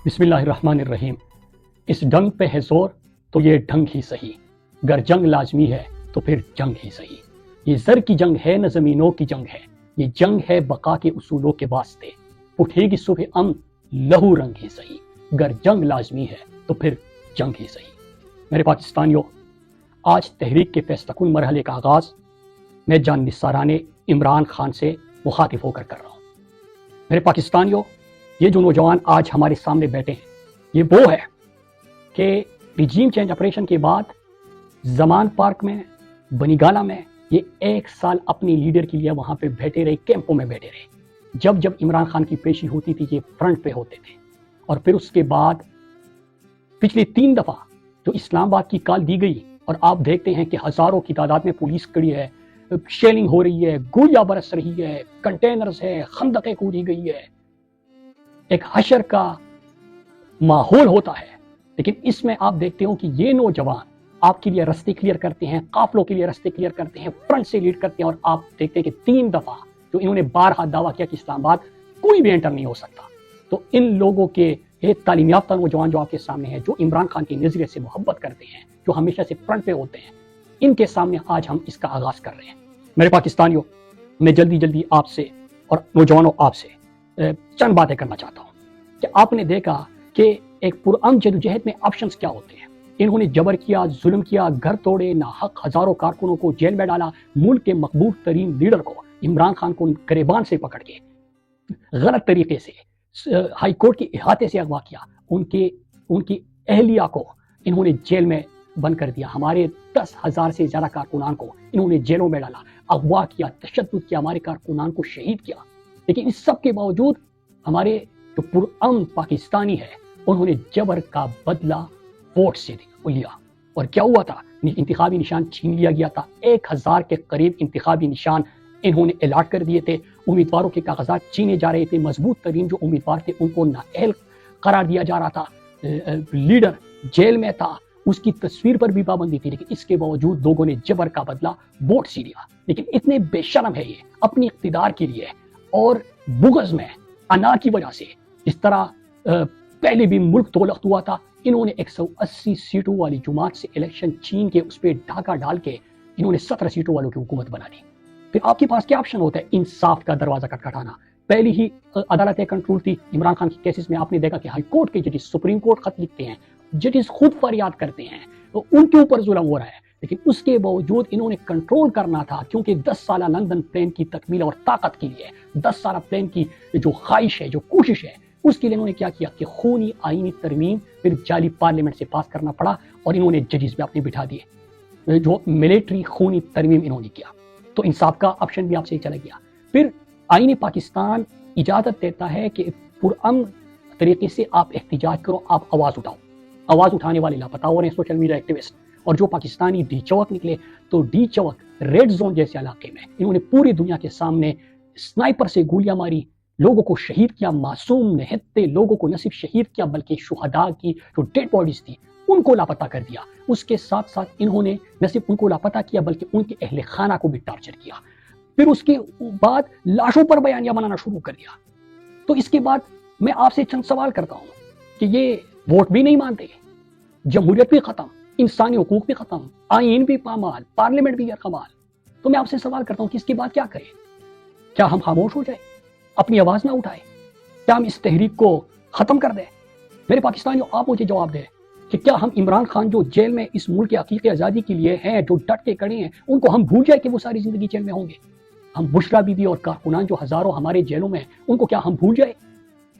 بسم اللہ الرحمن الرحیم۔ اس ڈنگ پہ ہے زور تو یہ ڈھنگ ہی صحیح، گر جنگ لازمی ہے تو پھر جنگ ہی صحیح۔ یہ زر کی جنگ ہے نہ زمینوں کی جنگ ہے، یہ جنگ ہے بقا کے اصولوں کے واسطے، اٹھے گی صبح لہو رنگ ہی صحیح، گر جنگ لازمی ہے تو پھر جنگ ہی صحیح۔ میرے پاکستانیوں، آج تحریک کے فیصلہ کن مرحلے کا آغاز میں جان نثارانہ عمران خان سے مخاطب ہو کر رہا ہوں۔ میرے پاکستانیوں، یہ جو نوجوان آج ہمارے سامنے بیٹھے ہیں، یہ وہ ہے کہ ریجیم چینج آپریشن کے بعد زمان پارک میں، بنی گالا میں یہ 1 سال اپنی لیڈر کے لیے وہاں پہ بیٹھے رہے، کیمپوں میں بیٹھے رہے۔ جب عمران خان کی پیشی ہوتی تھی یہ فرنٹ پہ ہوتے تھے، اور پھر اس کے بعد پچھلی 3 دفعہ جو اسلام آباد کی کال دی گئی، اور آپ دیکھتے ہیں کہ ہزاروں کی تعداد میں پولیس کھڑی ہے، شیلنگ ہو رہی ہے، گولیاں برس رہی ہے، کنٹینرز ہے، خندقیں کھودی گئی ہے، ایک حشر کا ماحول ہوتا ہے۔ لیکن اس میں آپ دیکھتے ہو کہ یہ نوجوان آپ کے لیے رستے کلیئر کرتے ہیں، قافلوں کے لیے رستے کلیئر کرتے ہیں، فرنٹ سے لیڈ کرتے ہیں، اور آپ دیکھتے ہیں کہ 3 دفعہ جو انہوں نے بارہا دعویٰ کیا کہ اسلام آباد کوئی بھی انٹر نہیں ہو سکتا۔ تو ان لوگوں کے ایک تعلیم یافتہ نوجوان جو آپ کے سامنے ہیں، جو عمران خان کے نظریے سے محبت کرتے ہیں، جو ہمیشہ سے فرنٹ پہ ہوتے ہیں، ان کے سامنے آج ہم اس کا آغاز کر رہے ہیں۔ میرے پاکستانیوں، میں جلدی آپ سے اور نوجوانوں آپ سے چند باتیں کرنا چاہتا ہوں کہ آپ نے دیکھا کہ ایک پرامن جدوجہد میں آپشنز کیا ہوتے ہیں۔ انہوں نے جبر کیا، ظلم کیا، گھر توڑے، ناحق ہزاروں کارکنوں کو جیل میں ڈالا، ملک کے مقبول ترین لیڈر کو عمران خان کو گریبان سے پکڑ کے غلط طریقے سے ہائی کورٹ کے احاطے سے اغوا کیا، ان کی اہلیہ کو انہوں نے جیل میں بند کر دیا، ہمارے 10,000 سے زیادہ کارکنان کو انہوں نے جیلوں میں ڈالا، اغوا کیا، تشدد کیا، ہمارے کارکنان کو شہید کیا۔ لیکن اس سب کے باوجود ہمارے جو پرامن پاکستانی ہے، انہوں نے جبر کا بدلہ ووٹ سے لیا، اور کیا ہوا تھا؟ انتخابی نشان چھین لیا گیا تھا۔ 1000 کے قریب انتخابی نشان انہوں نے الاٹ کر دیے تھے، امیدواروں کے کاغذات چھینے جا رہے تھے، مضبوط ترین جو امیدوار تھے ان کو نااہل قرار دیا جا رہا تھا، لیڈر جیل میں تھا، اس کی تصویر پر بھی پابندی تھی، لیکن اس کے باوجود لوگوں نے جبر کا بدلہ ووٹ سے لیا۔ لیکن اتنے بے شرم ہے یہ اپنی اقتدار کے لیے اور بغض میں، انا کی وجہ سے، جس طرح پہلے بھی ملک دولت ہوا تھا، انہوں نے 180 سیٹوں والی جماعت سے الیکشن چھین کے اس پہ ڈھاکہ ڈال کے انہوں نے 17 سیٹوں والوں کی حکومت بنا دی۔ پھر آپ کے پاس کیا آپشن ہوتا ہے؟ انصاف کا دروازہ کھٹکھٹانا۔ پہلی ہی عدالت کنٹرول تھی عمران خان کے کیسز میں، آپ نے دیکھا کہ ہائی کورٹ کے ججز سپریم کورٹ خط لکھتے ہیں، ججز خود فریاد کرتے ہیں، ان کے اوپر ظلم ہو رہا ہے، لیکن اس کے باوجود انہوں نے کنٹرول کرنا تھا، کیونکہ 10 سالہ لندن پلان کی تکمیل اور طاقت کے لیے، 10 سالہ پلان کی جو خواہش ہے، جو کوشش ہے، اس کے لیے انہوں نے کیا کیا کہ خونی آئینی ترمیم پھر جعلی پارلیمنٹ سے پاس کرنا پڑا، اور انہوں نے ججز بھی اپنے بٹھا دیے، جو ملٹری خونی ترمیم انہوں نے کیا۔ تو انصاف کا آپشن بھی آپ سے چلا گیا۔ پھر آئین پاکستان اجازت دیتا ہے کہ پرامن طریقے سے آپ احتجاج کرو، آپ آواز اٹھاؤ۔ آواز اٹھانے والے لاپتہ ہو رہے ہیں سوشل میڈیا ایکٹیوسٹ، اور جو پاکستانی ڈی چوک نکلے تو ڈی چوک ریڈ زون جیسے علاقے میں انہوں نے پوری دنیا کے سامنے سنائپر سے گولیاں ماری، لوگوں کو شہید کیا، معصوم نہتے لوگوں کو نہ صرف شہید کیا بلکہ شہداء کی جو ڈیڈ باڈیز تھی ان کو لاپتہ کر دیا۔ اس کے ساتھ ساتھ انہوں نے نہ صرف ان کو لاپتہ کیا بلکہ ان کے اہل خانہ کو بھی ٹارچر کیا۔ پھر اس کے بعد لاشوں پر بیانیہ بنانا شروع کر دیا۔ تو اس کے بعد میں آپ سے چند سوال کرتا ہوں کہ یہ ووٹ بھی نہیں مانتے، جمہوریت بھی ختم، انسانی حقوق بھی ختم، آئین بھی پامال، پارلیمنٹ بھی کمال، تو میں آپ سے سوال کرتا ہوں کہ اس کے بعد کیا کریں؟ کیا ہم خاموش ہو جائیں، اپنی آواز نہ اٹھائیں؟ کیا ہم اس تحریک کو ختم کر دیں؟ میرے پاکستانیوں، آپ مجھے جواب دیں کہ کیا ہم عمران خان جو جیل میں اس ملک کی حقیقی آزادی کے لیے ہیں، جو ڈٹ کے کھڑے ہیں، ان کو ہم بھول جائیں کہ وہ ساری زندگی جیل میں ہوں گے؟ ہم بشرا بی بی اور کارکنان جو ہزاروں ہمارے جیلوں میں ہیں، ان کو کیا ہم بھول جائیں؟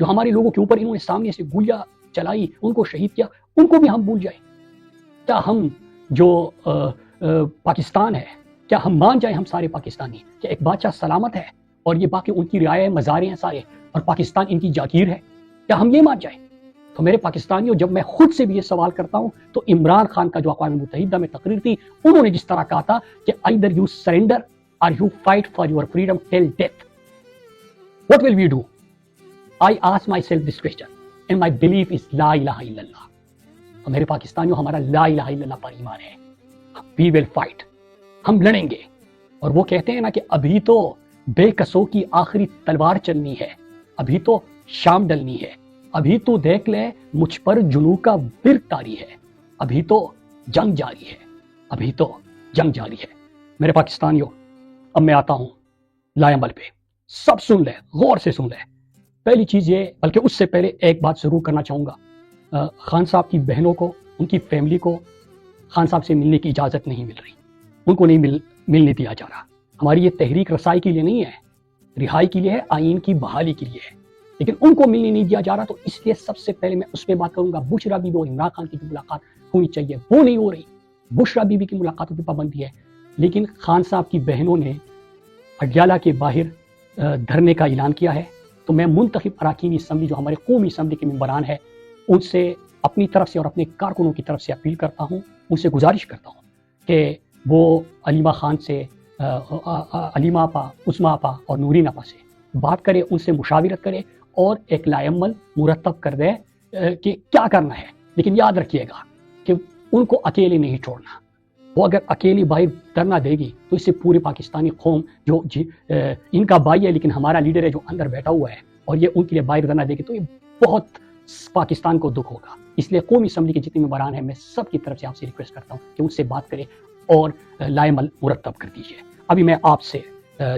جو ہمارے لوگوں کے اوپر انہوں نے سامنے سے گولیاں چلائی، ان کو شہید کیا، ان کو بھی ہم بھول جائیں؟ کیا ہم جو پاکستان ہے، کیا ہم مان جائیں، ہم سارے پاکستانی، کہ ایک بادشاہ سلامت ہے اور یہ باقی ان کی رعایا مزارے ہیں سارے، اور پاکستان ان کی جاگیر ہے؟ کیا ہم یہ مان جائیں؟ تو میرے پاکستانیوں، جب میں خود سے بھی یہ سوال کرتا ہوں تو عمران خان کا جو اقوام متحدہ میں تقریر تھی، انہوں نے جس طرح کہا تھا کہ either you surrender or you fight for your freedom till death. What will we do? I ask myself this question and my belief is لا الہ الا اللہ۔ اور میرے پاکستانیوں، ہمارا لا الہ الا اللہ پر ایمان ہے، we will fight، ہم لڑیں گے۔ اور وہ کہتے ہیں نا کہ ابھی تو بے کسوں کی آخری تلوار چلنی ہے، ابھی تو شام ڈلنی ہے، ابھی تو دیکھ لے مجھ پر جنو کا برق طاری ہے، ابھی تو جنگ جاری ہے، ابھی تو جنگ جاری ہے۔ میرے پاکستانیوں، اب میں آتا ہوں لائے عمل پہ، سب سن لے، غور سے سن لے۔ پہلی چیز یہ، بلکہ اس سے پہلے ایک بات ضرور کرنا چاہوں گا، خان صاحب کی بہنوں کو، ان کی فیملی کو خان صاحب سے ملنے کی اجازت نہیں مل رہی، ان کو نہیں ملنے دیا جا رہا۔ ہماری یہ تحریک رسائی کے لیے نہیں ہے، رہائی کے لیے ہے، آئین کی بحالی کے لیے ہے، لیکن ان کو ملنے نہیں دیا جا رہا۔ تو اس لیے سب سے پہلے میں اس پہ بات کروں گا۔ بشرا بی بی اور عمران خان کی جو ملاقات ہونی چاہیے وہ نہیں ہو رہی، بشرا بی بی کی ملاقاتوں پہ پابندی ہے، لیکن خان صاحب کی بہنوں نے اڈیالہ کے باہر دھرنے کا اعلان کیا ہے۔ تو میں منتخب اراکین اسمبلی، جو ہمارے قومی اسمبلی کے ممبران ہیں، ان سے اپنی طرف سے اور اپنے کارکنوں کی طرف سے اپیل کرتا ہوں، ان سے گزارش کرتا ہوں کہ وہ علیمہ خان سے، علیمہ آپا، عظمیٰ آپا اور نورین آپا سے بات کرے، ان سے مشاورت کرے اور ایک لائحہ عمل مرتب کر دے کہ کیا کرنا ہے۔ لیکن یاد رکھیے گا کہ ان کو اکیلے نہیں چھوڑنا۔ وہ اگر اکیلی باہر دھرنا دے گی تو اس سے پورے پاکستانی قوم، جو ان کا بھائی ہے لیکن ہمارا لیڈر ہے جو اندر بیٹھا ہوا ہے، اور یہ ان کے لیے باہر دھرنا دے گی تو یہ بہت پاکستان کو دکھ ہوگا۔ اس لیے قومی اسمبلی کے جتنے ممبران ہیں، میں سب کی طرف سے آپ سے ریکویسٹ کرتا ہوں کہ ان سے بات کرے اور لائحہ عمل مرتب کر دیجیے۔ ابھی میں آپ سے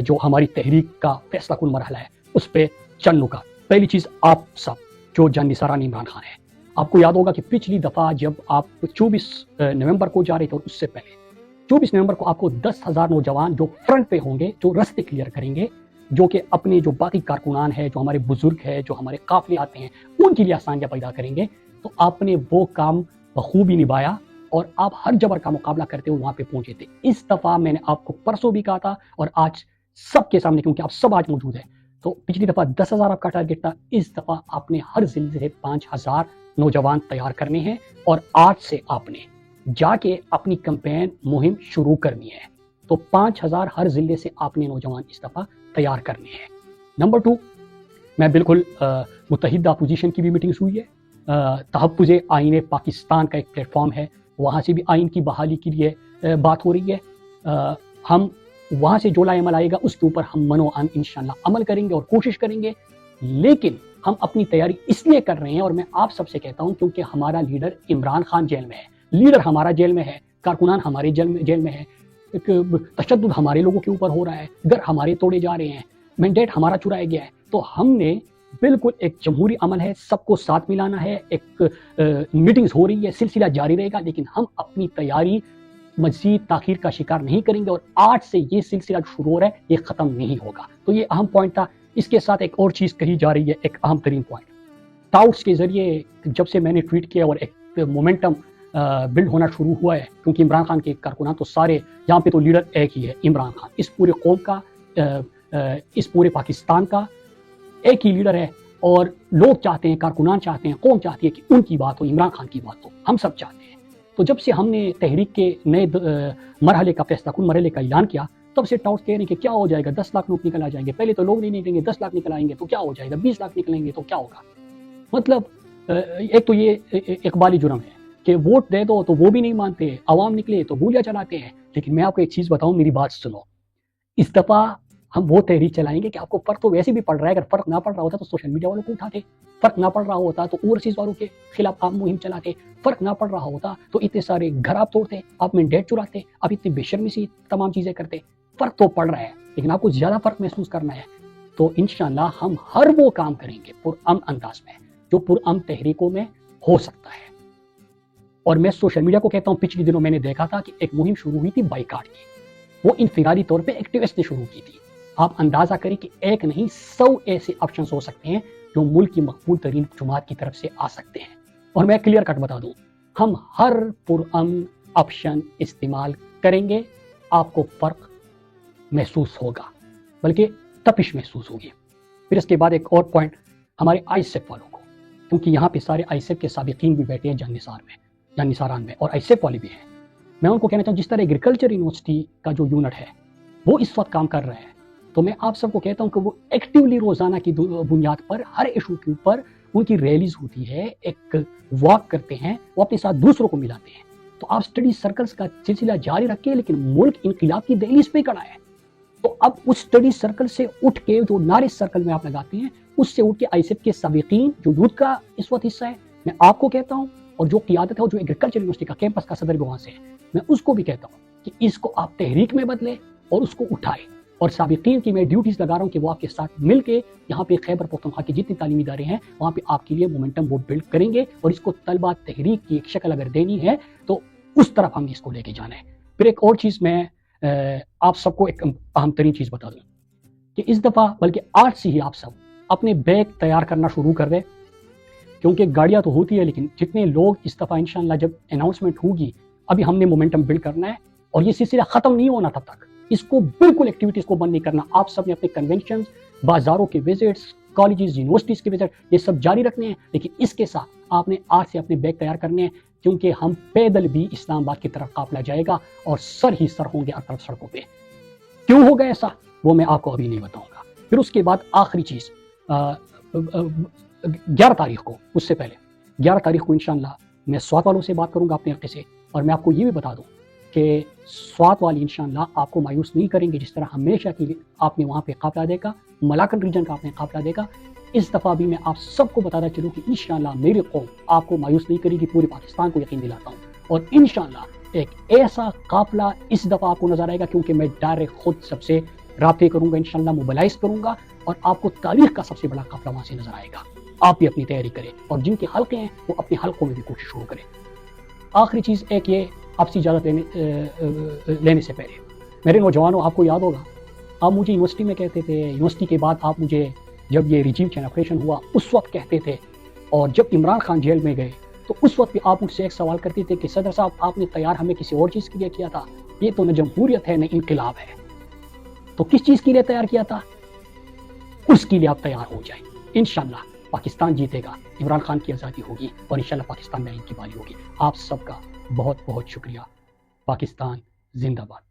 جو ہماری تحریک کا فیصلہ کن مرحلہ ہے اس پہ چند نکات۔ پہلی چیز، آپ سب جو جان نثاران عمران خان ہیں، آپ کو یاد ہوگا کہ پچھلی دفعہ جب آپ 24 نومبر کو جا رہے تھے اور اس سے پہلے 24 نومبر کو آپ کو 10,000 نوجوان جو فرنٹ پہ ہوں گے، جو رستے کلیئر کریں گے، جو کہ اپنے جو باقی کارکنان ہیں، جو ہمارے بزرگ ہیں، جو ہمارے قافلے آتے ہیں، ان کے لیے آسانیاں پیدا کریں گے۔ تو آپ نے وہ کام بخوبی نبھایا اور آپ ہر جبر کا مقابلہ کرتے ہوئے وہاں پہ پہنچے تھے۔ اس دفعہ میں نے آپ کو پرسوں بھی کہا تھا اور آج سب کے سامنے، کیونکہ آپ سب آج موجود ہیں، تو پچھلی دفعہ 10,000 آپ کا ٹارگٹ تھا، اس دفعہ آپ نے ہر ضلع سے 5,000 نوجوان تیار کرنے ہیں اور آج سے آپ نے جا کے اپنی کمپین مہم شروع کرنی ہے۔ تو 5,000 ہر ضلع سے آپ نے نوجوان اس دفعہ تیار کرنے ہیں۔ نمبر 2، میں بالکل متحدہ اپوزیشن کی بھی میٹنگز ہوئی ہے، تحفظ آئین پاکستان کا ایک پلیٹ فارم ہے، وہاں سے بھی آئین کی بحالی کے لیے بات ہو رہی ہے۔ ہم وہاں سے جو لائحہ عمل آئے گا اس کے اوپر ہم منو عن انشاءاللہ عمل کریں گے اور کوشش کریں گے، لیکن ہم اپنی تیاری اس لیے کر رہے ہیں، اور میں آپ سب سے کہتا ہوں کیونکہ ہمارا لیڈر عمران خان جیل میں ہے، لیڈر ہمارا جیل میں ہے، کارکنان ہمارے جیل میں ہے، تشدد ہمارے لوگوں کے اوپر ہو رہا ہے، گھر ہمارے توڑے جا رہے ہیں، مینڈیٹ ہمارا چرایا گیا ہے۔ تو ہم نے بالکل ایک جمہوری عمل ہے، سب کو ساتھ ملانا ہے، ایک میٹنگز ہو رہی ہے، سلسلہ جاری رہے گا، لیکن ہم اپنی تیاری مزید تاخیر کا شکار نہیں کریں گے، اور آج سے یہ سلسلہ جو شروع ہو رہا ہے یہ ختم نہیں ہوگا۔ تو یہ اہم پوائنٹ تھا۔ اس کے ساتھ ایک اور چیز کہی جا رہی ہے، ایک اہم ترین پوائنٹ، ٹاؤٹس کے ذریعے جب سے میں نے ٹویٹ کیا اور ایک مومنٹم بلڈ ہونا شروع ہوا ہے، کیونکہ عمران خان کے کارکنان تو سارے یہاں پہ تو لیڈر ایک ہی ہے، عمران خان، اس پورے قوم کا، اس پورے پاکستان کا ایک ہی لیڈر ہے، اور لوگ چاہتے ہیں، کارکنان چاہتے ہیں، قوم چاہتی ہے کہ ان کی بات ہو، عمران خان کی بات ہو، ہم سب چاہتے ہیں۔ تو جب سے ہم نے تحریک کے نئے مرحلے کا، فیصلہ کن مرحلے کا اعلان کیا، تب سے ٹاؤٹس کہہ رہے ہیں کہ کیا ہو جائے گا، 10 لاکھ نوٹ نکل آ جائیں گے، پہلے تو لوگ نہیں نکلیں گے، 10 لاکھ نکل آئیں گے تو کیا ہو جائے گا، 20 لاکھ نکلیں گے تو کیا ہوگا۔ مطلب ایک تو یہ اقبالی جرم ہے کہ ووٹ دے دو تو وہ بھی نہیں مانتے، عوام نکلے تو گولیاں چلاتے ہیں۔ لیکن میں آپ کو ایک چیز بتاؤں، میری بات سنو، اس دفعہ ہم وہ تحریک چلائیں گے کہ آپ کو فرق تو ویسے بھی پڑ رہا ہے، اگر فرق نہ پڑ رہا ہوتا تو سوشل میڈیا والوں کو اٹھاتے، فرق نہ پڑ رہا ہوتا تو اوورسیز والوں کے خلاف آپ مہم چلاتے، فرق نہ پڑ رہا ہوتا تو اتنے سارے گھر آپ توڑتے، آپ مینڈیٹ چراتے، آپ اتنی بے شرمی سے تمام چیزیں کرتے۔ فرق تو پڑ رہا ہے، لیکن آپ کو زیادہ فرق محسوس کرنا ہے، تو انشاءاللہ ہم ہر وہ کام کریں گے پرامن انداز میں جو پرامن تحریکوں میں ہو سکتا ہے۔ اور میں سوشل میڈیا کو کہتا ہوں، پچھلے دنوں میں نے دیکھا تھا کہ ایک مہم شروع ہوئی تھی بائیکاٹ کی، وہ انفرادی طور پہ ایکٹیوسٹ نے شروع کی تھی۔ آپ اندازہ کریں کہ ایک نہیں 100 ایسے آپشنز ہو سکتے ہیں جو ملک کی مقبول ترین جماعت کی طرف سے آ سکتے ہیں۔ اور میں کلیئر کٹ بتا دوں، ہم ہر پرامن آپشن استعمال کریں گے، آپ کو فرق محسوس ہوگا، بلکہ تپش محسوس ہوگی۔ پھر اس کے بعد ایک اور پوائنٹ، ہمارے آئی سیف والوں کو، کیونکہ یہاں پہ سارے آئی سیف کے سابقین بھی بیٹھے ہیں جان نثاران میں، اور آئی سیف والے بھی ہیں، میں ان کو کہنا چاہوں جس طرح ایگریکلچر یونیورسٹی کا جو یونٹ ہے وہ اس وقت کام کر رہا ہے، تو میں آپ سب کو کہتا ہوں کہ وہ ایکٹیولی روزانہ کی بنیاد پر ہر ایشو کے اوپر ان کی ریلیز ہوتی ہے، ایک واک کرتے ہیں، وہ اپنے ساتھ دوسروں کو ملاتے ہیں۔ تو آپ اسٹڈی سرکلز کا سلسلہ جاری رکھیں، لیکن ملک انقلاب کی دہلیز پہ کھڑا ہے، تو اب اس اسٹڈی سرکل سے اٹھ کے جو نارے سرکل میں آپ لگاتے ہیں اس سے اٹھ کے آئی ایس ایف کے سابقین جو یوتھ کا اس وقت حصہ ہے، میں آپ کو کہتا ہوں، اور جو قیادت ہے جو ایگریکلچر یونیورسٹی کا کیمپس کا صدر بھی وہاں سے ہے، میں اس کو بھی کہتا ہوں کہ اس کو آپ تحریک میں بدلیں اور اس کو اٹھائیں. اور سابقین کی میں ڈیوٹیز لگا رہا ہوں کہ وہ آپ کے ساتھ مل کے یہاں پہ خیبر پختونخوا کی جتنی تعلیمی ادارے ہیں وہاں پہ آپ کے لیے مومنٹم وہ بلڈ کریں گے، اور اس کو طلبہ تحریک کی ایک شکل اگر دینی ہے تو اس طرف ہم نے اس کو لے کے جانا ہے. پھر ایک اور چیز میں آپ سب کو ایک اہم ترین چیز بتا دوں کہ اس دفعہ بلکہ آج سے ہی آپ سب اپنے بیگ تیار کرنا شروع کر دیں، کیونکہ گاڑیاں تو ہوتی ہے لیکن جتنے لوگ اس دفعہ انشاءاللہ جب اناؤنسمنٹ ہوگی، ابھی ہم نے مومنٹم بلڈ کرنا ہے اور یہ سلسلہ ختم نہیں ہونا تب تک، اس کو بالکل ایکٹیویٹیز کو بند نہیں کرنا. آپ سب نے اپنے کنونشنز، بازاروں کے وزٹس، کالجز، یونیورسٹیز کے وزٹ، یہ سب جاری رکھنے ہیں، لیکن اس کے ساتھ آپ نے آج سے اپنے بیگ تیار کرنے ہیں، کیونکہ ہم پیدل بھی اسلام آباد کی طرف قافلہ جائے گا اور سر ہی سر ہوں گے ہر طرف سڑکوں پہ. کیوں ہوگا ایسا وہ میں آپ کو ابھی نہیں بتاؤں گا. پھر اس کے بعد آخری چیز 11 تاریخ کو، اس سے پہلے 11 تاریخ کو انشاءاللہ میں سوات والوں سے بات کروں گا اپنے حلقے سے، اور میں آپ کو یہ بھی بتا دوں کہ سوات والی انشاءاللہ آپ کو مایوس نہیں کریں گے. جس طرح ہمیشہ کی آپ نے وہاں پہ قافلہ دیکھا، ملاکن ریجن کا آپ نے قافلہ دیکھا، اس دفعہ بھی میں آپ سب کو بتاتا چلوں کہ انشاءاللہ میری قوم آپ کو مایوس نہیں کرے گی، پورے پاکستان کو یقین دلاتا ہوں. اور انشاءاللہ ایک ایسا قافلہ اس دفعہ آپ کو نظر آئے گا، کیونکہ میں ڈائریکٹ خود سب سے رابطے کروں گا، انشاءاللہ موبلائز کروں گا، اور آپ کو تاریخ کا سب سے بڑا قافلہ وہاں سے نظر آئے گا. آپ بھی اپنی تیاری کریں، اور جن کے حلقے ہیں وہ اپنے حلقوں میں بھی کوشش شروع کریں. آخری چیز ایک یہ، آپ سے اجازت لینے سے پہلے میرے نوجوانوں، آپ کو یاد ہوگا آپ مجھے یونیورسٹی میں کہتے تھے، یونیورسٹی کے بعد آپ مجھے جب یہ ریجیم چینج آپریشن ہوا اس وقت کہتے تھے، اور جب عمران خان جیل میں گئے تو اس وقت بھی آپ مجھ سے ایک سوال کرتے تھے کہ صدر صاحب آپ نے تیار ہمیں کسی اور چیز کے لیے کیا تھا، یہ تو نہ جمہوریت ہے نہ انقلاب ہے، تو کس چیز کے لیے تیار کیا تھا؟ اس کے لیے آپ تیار ہو جائیں. انشاءاللہ پاکستان جیتے گا، عمران خان کی آزادی ہوگی، اور انشاءاللہ پاکستان میں ان کی بحالی ہوگی. آپ سب کا بہت بہت شکریہ. پاکستان زندہ باد.